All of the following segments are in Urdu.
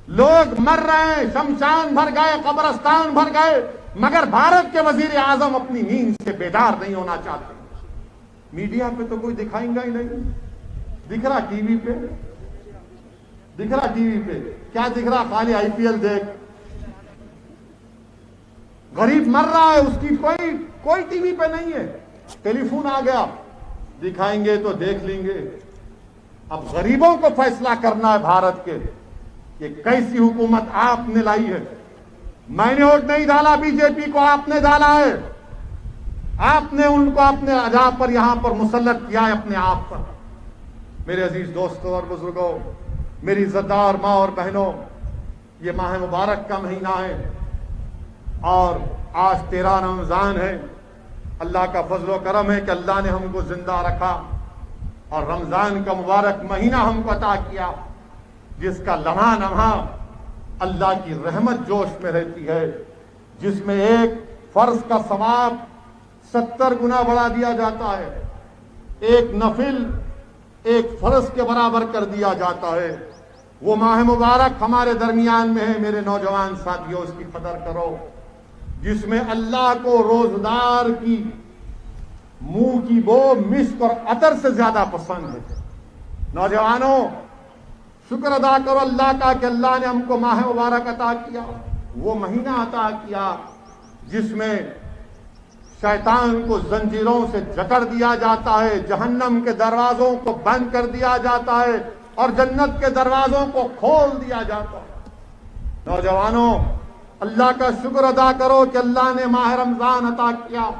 لوگ مر رہے ہیں، شمشان بھر گئے، قبرستان بھر گئے، مگر بھارت کے وزیر اعظم اپنی نیند سے بیدار نہیں ہونا چاہتے۔ میڈیا پہ تو کوئی دکھائیں گا ہی نہیں، دکھ رہا ٹی وی پہ، دکھ رہا ٹی وی پہ، کیا دکھ رہا؟ خالی آئی پی ایل دیکھ۔ غریب مر رہا ہے، اس کی کوئی ٹی وی پہ نہیں ہے، ٹیلی فون آ گیا، دکھائیں گے تو دیکھ لیں گے۔ اب غریبوں کو فیصلہ کرنا ہے بھارت کے، یہ کیسی حکومت آپ نے لائی ہے۔ میں نے ووٹ نہیں ڈالا بی جے پی کو، آپ نے ڈالا ہے۔ آپ نے ان کو اپنے اجا پر یہاں پر مسلط کیا ہے، اپنے آپ پر۔ میرے عزیز دوستوں اور بزرگوں، میری عزتدار ماں اور بہنوں، یہ ماہ مبارک کا مہینہ ہے اور آج 13 رمضان ہے۔ اللہ کا فضل و کرم ہے کہ اللہ نے ہم کو زندہ رکھا اور رمضان کا مبارک مہینہ ہم کو عطا کیا، جس کا لمحہ لمحہ اللہ کی رحمت جوش میں رہتی ہے، جس میں ایک فرض کا ثواب 70 گنا بڑھا دیا جاتا ہے، ایک نفل ایک فرض کے برابر کر دیا جاتا ہے۔ وہ ماہ مبارک ہمارے درمیان میں ہے میرے نوجوان ساتھیوں، اس کی قدر کرو، جس میں اللہ کو روزدار کی منہ کی بو مسک اور عطر سے زیادہ پسند ہے۔ نوجوانوں، شکر ادا کرو اللہ کا کہ اللہ نے ہم کو ماہ مبارک عطا کیا، وہ مہینہ عطا کیا جس میں شیطان کو زنجیروں سے جکڑ دیا جاتا ہے، جہنم کے دروازوں کو بند کر دیا جاتا ہے اور جنت کے دروازوں کو کھول دیا جاتا ہے۔ نوجوانوں، اللہ کا شکر ادا کرو کہ اللہ نے ماہ رمضان عطا کیا،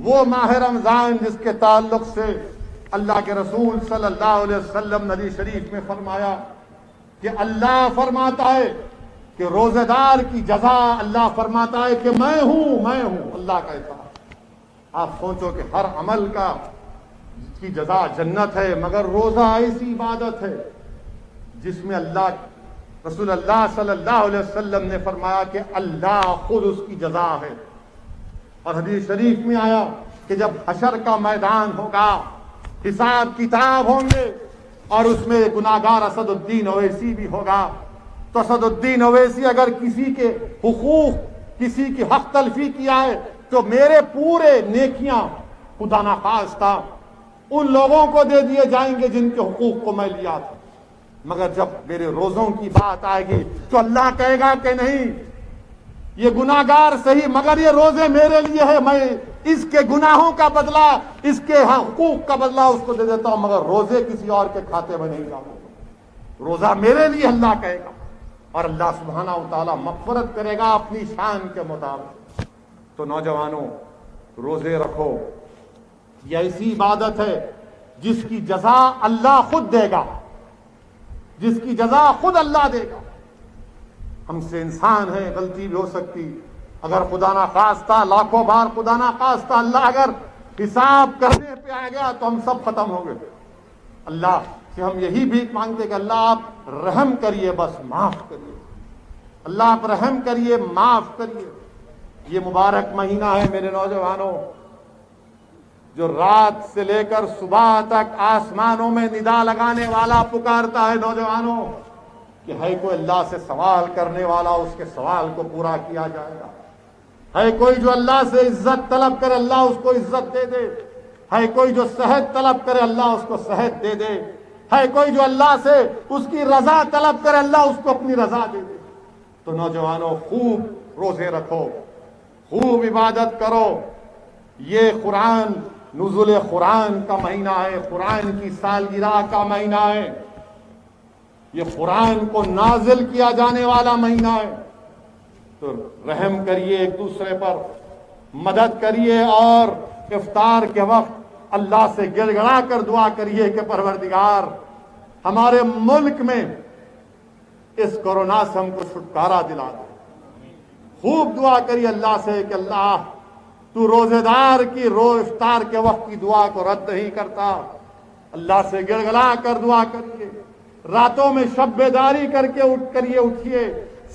وہ ماہ رمضان جس کے تعلق سے اللہ کے رسول صلی اللہ علیہ وسلم نے حدیث شریف میں فرمایا کہ اللہ فرماتا ہے کہ روزہ دار کی جزا، اللہ فرماتا ہے کہ میں ہوں اللہ کہتا ہے۔ آپ سوچو کہ ہر عمل کا کی جزا جنت ہے، مگر روزہ ایسی عبادت ہے جس میں رسول اللہ صلی اللہ علیہ وسلم نے فرمایا کہ اللہ خود اس کی جزا ہے۔ اور حدیث شریف میں آیا کہ جب حشر کا میدان ہوگا، حساب کتاب ہوں گے اور اس میں گناہگار اسد الدین اویسی بھی ہوگا، تو اسد الدین اویسی اگر کسی کے حقوق، کسی کی حق تلفی کیا ہے تو میرے پورے نیکیاں خدا نخواستہ ان لوگوں کو دے دیے جائیں گے جن کے حقوق کو میں لیا تھا۔ مگر جب میرے روزوں کی بات آئے گی تو اللہ کہے گا کہ نہیں، یہ گناہگار صحیح مگر یہ روزے میرے لیے ہے، میں اس کے گناہوں کا بدلہ، اس کے حقوق کا بدلہ اس کو دے دیتا ہوں، مگر روزے کسی اور کے کھاتے میں نہیں جاؤں گا، روزہ میرے لیے اللہ کہے گا۔ اور اللہ سبحانہ و تعالیٰ مغفرت کرے گا اپنی شان کے مطابق۔ تو نوجوانوں، روزے رکھو، یہ ایسی عبادت ہے جس کی جزا اللہ خود دے گا، جس کی جزا خود اللہ دے گا۔ ہم سے انسان ہے، غلطی بھی ہو سکتی، اگر خدا نخواستہ، لاکھوں بار خدا نخواستہ اللہ اگر حساب کرنے پہ آ گیا تو ہم سب ختم ہو گئے۔ اللہ سے ہم یہی بھیک مانگتے کہ اللہ آپ رحم کریے، بس معاف کریے، اللہ آپ رحم کریے، معاف کریے۔ یہ مبارک مہینہ ہے میرے نوجوانوں، جو رات سے لے کر صبح تک آسمانوں میں ندا لگانے والا پکارتا ہے نوجوانوں کہ ہے کوئی اللہ سے سوال کرنے والا، اس کے سوال کو پورا کیا جائے گا۔ ہے کوئی جو اللہ سے عزت طلب کرے، اللہ اس کو عزت دے دے۔ ہے کوئی جو صحت طلب کرے، اللہ اس کو صحت دے دے۔ ہے کوئی جو اللہ سے اس کی رضا طلب کرے، اللہ اس کو اپنی رضا دے دے۔ تو نوجوانوں، خوب روزے رکھو، خوب عبادت کرو۔ یہ قرآن، نزول قرآن کا مہینہ ہے، قرآن کی سالگرہ کا مہینہ ہے، یہ قرآن کو نازل کیا جانے والا مہینہ ہے۔ تو رحم کریے ایک دوسرے پر، مدد کریے، اور افطار کے وقت اللہ سے گڑ گڑا کر دعا کریے کہ پروردگار ہمارے ملک میں اس کورونا سے ہم کو چھٹکارا دلا دے۔ خوب دعا کریے اللہ سے کہ اللہ تو روزے دار کی افطار کے وقت کی دعا کو رد نہیں کرتا۔ اللہ سے گڑ گڑا کر دعا کریے، راتوں میں شب بیداری کر کے اٹھیے،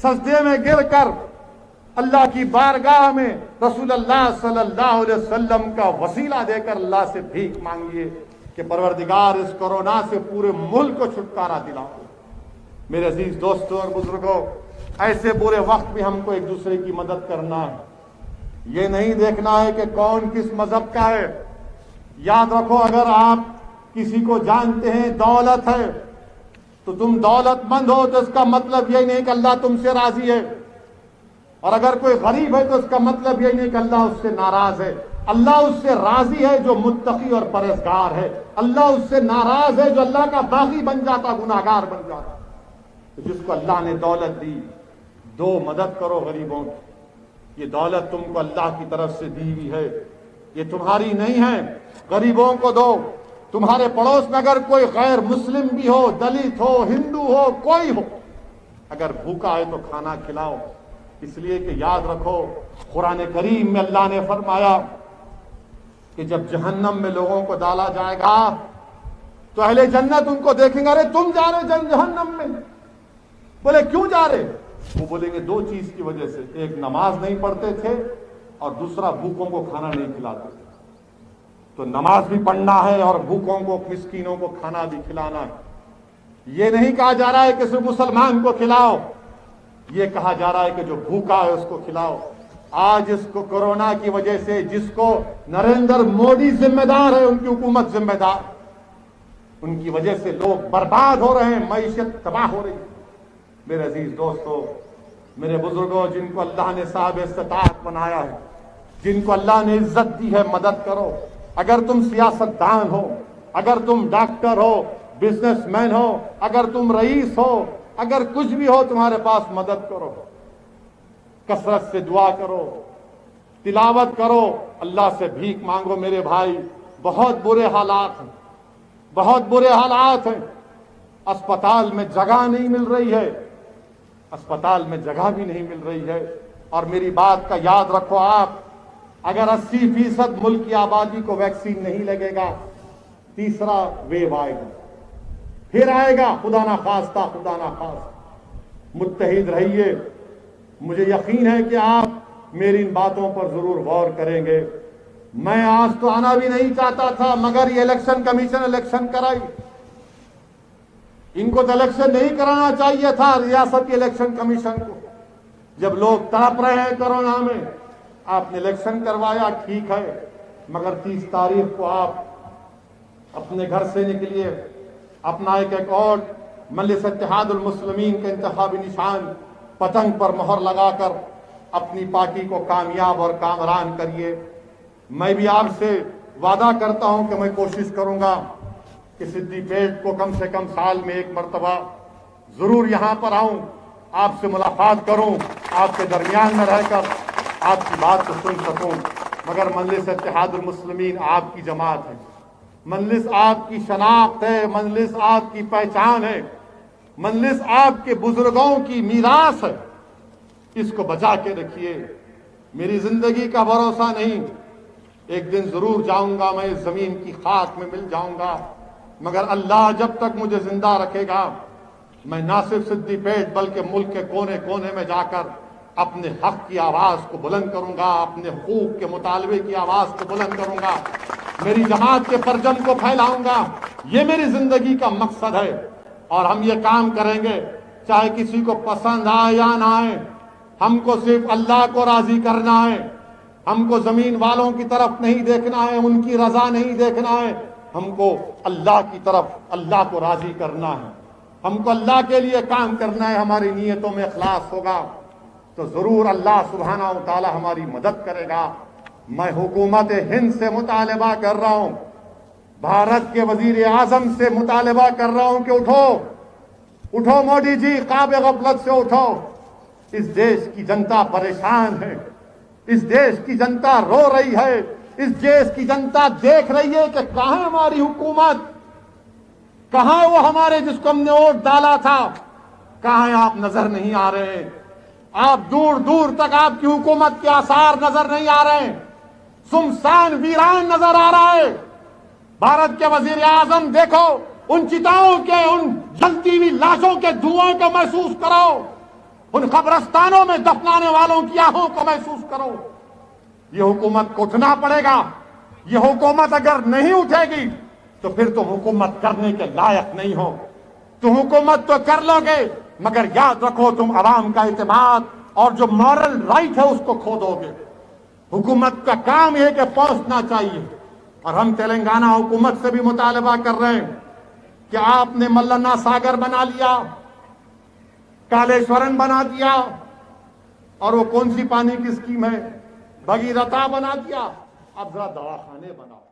سجدے میں گر کر اللہ کی بارگاہ میں رسول اللہ صلی اللہ علیہ وسلم کا وسیلہ دے کر اللہ سے بھیک مانگیے کہ پروردگار اس کورونا سے پورے ملک کو چھٹکارا دلاؤ۔ میرے عزیز دوستوں اور بزرگوں، ایسے برے وقت بھی ہم کو ایک دوسرے کی مدد کرنا ہے، یہ نہیں دیکھنا ہے کہ کون کس مذہب کا ہے۔ یاد رکھو، اگر آپ کسی کو جانتے ہیں دولت ہے تو تم دولت مند ہو تو اس کا مطلب یہ نہیں کہ اللہ تم سے راضی ہے، اور اگر کوئی غریب ہے تو اس کا مطلب یہ نہیں کہ اللہ اس سے ناراض ہے۔ اللہ اس سے راضی ہے جو متقی اور پرہیزگار ہے، اللہ اس سے ناراض ہے جو اللہ کا باغی بن جاتا، گناہگار بن جاتا۔ تو جس کو اللہ نے دولت دی، دو مدد کرو غریبوں کی، یہ دولت تم کو اللہ کی طرف سے دی ہوئی ہے، یہ تمہاری نہیں ہے، غریبوں کو دو۔ تمہارے پڑوس میں اگر کوئی غیر مسلم بھی ہو، دلت ہو، ہندو ہو، کوئی ہو، اگر بھوکا ہے تو کھانا کھلاؤ، اس لیے کہ یاد رکھو قرآن کریم میں اللہ نے فرمایا کہ جب جہنم میں لوگوں کو ڈالا جائے گا تو اہل جنت ان کو دیکھیں گے، ارے تم جا رہے جہنم میں؟ بولے کیوں جا رہے؟ وہ بولیں گے دو چیز کی وجہ سے، ایک نماز نہیں پڑھتے تھے اور دوسرا بھوکوں کو کھانا نہیں کھلاتے تھے۔ تو نماز بھی پڑھنا ہے اور بھوکوں کو، مسکینوں کو کھانا بھی کھلانا ہے۔ یہ نہیں کہا جا رہا ہے کہ صرف مسلمان کو کھلاؤ، یہ کہا جا رہا ہے کہ جو بھوکا ہے اس کو کھلاؤ۔ آج اس کو کورونا کی وجہ سے جس کو نریندر مودی ذمہ دار ہے، ان کی حکومت ذمہ دار، ان کی وجہ سے لوگ برباد ہو رہے ہیں، معیشت تباہ ہو رہی ہے۔ میرے عزیز دوستو، میرے بزرگوں، جن کو اللہ نے صاحب استطاعت بنایا ہے، جن کو اللہ نے عزت دی ہے، مدد کرو۔ اگر تم سیاستدان ہو، اگر تم ڈاکٹر ہو، بزنس مین ہو، اگر تم رئیس ہو، اگر کچھ بھی ہو تمہارے پاس، مدد کرو، کثرت سے دعا کرو، تلاوت کرو، اللہ سے بھیک مانگو۔ میرے بھائی، بہت برے حالات ہیں، بہت برے حالات ہیں۔ اسپتال میں جگہ نہیں مل رہی ہے، اسپتال میں جگہ بھی نہیں مل رہی ہے۔ اور میری بات کا یاد رکھو، آپ اگر 80% ملک کی آبادی کو ویکسین نہیں لگے گا، تیسرا ویو آئے گا، پھر آئے گا، خدا نہ خواستہ، خدا نہ خواستہ۔ متحد رہیے، مجھے یقین ہے کہ آپ میری ان باتوں پر ضرور غور کریں گے۔ میں آج تو آنا بھی نہیں چاہتا تھا، مگر یہ الیکشن کمیشن الیکشن کرائی۔ ان کو تو الیکشن نہیں کرانا چاہیے تھا، ریاستی الیکشن کمیشن کو۔ جب لوگ تڑپ رہے ہیں کورونا میں، آپ نے الیکشن کروایا، ٹھیک ہے، مگر 30 تاریخ کو آپ اپنے گھر سے نکلیے، اپنا ایک اور مجلس اتحاد المسلمین کے انتخابی نشان پتنگ پر مہر لگا کر اپنی پارٹی کو کامیاب اور کامران کریے۔ میں بھی آپ سے وعدہ کرتا ہوں کہ میں کوشش کروں گا کہ سدی پیٹ کو کم سے کم سال میں ایک مرتبہ ضرور یہاں پر آؤں، آپ سے ملاقات کروں، آپ کے درمیان میں رہ کر آپ کی بات کو سن سکوں۔ مگر مجلس اتحاد المسلمین آپ کی جماعت ہے، مجلس آپ کی شناخت ہے، مجلس آپ کی پہچان ہے، مجلس آپ کے بزرگوں کی میراث ہے، اس کو بچا کے رکھیے۔ میری زندگی کا بھروسہ نہیں، ایک دن ضرور جاؤں گا، میں اس زمین کی خاک میں مل جاؤں گا، مگر اللہ جب تک مجھے زندہ رکھے گا، میں نہ صرف سدی پیٹ بلکہ ملک کے کونے کونے میں جا کر اپنے حق کی آواز کو بلند کروں گا، اپنے حقوق کے مطالبے کی آواز کو بلند کروں گا، میری جماعت کے پرچم کو پھیلاؤں گا۔ یہ میری زندگی کا مقصد ہے، اور ہم یہ کام کریں گے چاہے کسی کو پسند آئے یا نہ آئے۔ ہم کو صرف اللہ کو راضی کرنا ہے، ہم کو زمین والوں کی طرف نہیں دیکھنا ہے، ان کی رضا نہیں دیکھنا ہے، ہم کو اللہ کی طرف، اللہ کو راضی کرنا ہے، ہم کو اللہ کے لیے کام کرنا ہے۔ ہماری نیتوں میں اخلاص ہوگا تو ضرور اللہ سبحانہ و تعالی ہماری مدد کرے گا۔ میں حکومت ہند سے مطالبہ کر رہا ہوں، بھارت کے وزیر اعظم سے مطالبہ کر رہا ہوں کہ اٹھو، اٹھو مودی جی، خواب غفلت سے اٹھو۔ اس دیش کی جنتا پریشان ہے، اس دیش کی جنتا رو رہی ہے، اس دیش کی جنتا دیکھ رہی ہے کہ کہاں ہماری حکومت، کہاں وہ ہمارے جس کو ہم نے ووٹ ڈالا تھا، کہاں آپ نظر نہیں آ رہے ہیں۔ آپ دور دور تک آپ کی حکومت کے آثار نظر نہیں آ رہے ہیں، سمسان ویران نظر آ رہا ہے۔ بھارت کے وزیر اعظم دیکھو، ان چتاؤں کے، ان جلتی ہوئی لاشوں کے دھواں کو محسوس کرو، ان قبرستانوں میں دفنانے والوں کی آہوں کو محسوس کرو۔ یہ حکومت کو اٹھنا پڑے گا۔ یہ حکومت اگر نہیں اٹھے گی تو پھر تم حکومت کرنے کے لائق نہیں ہو۔ تو حکومت تو کر لو گے مگر یاد رکھو تم عوام کا اعتماد اور جو مورل رائٹ ہے اس کو کھو دو گے۔ حکومت کا کام یہ کہ پہنچنا چاہیے، اور ہم تلنگانہ حکومت سے بھی مطالبہ کر رہے ہیں کہ آپ نے ملنا ساگر بنا لیا، کالیشورن بنا دیا، اور وہ کون سی پانی کی اسکیم ہے، بھگیرتا بنا دیا، اب ذرا دواخانے بناؤ۔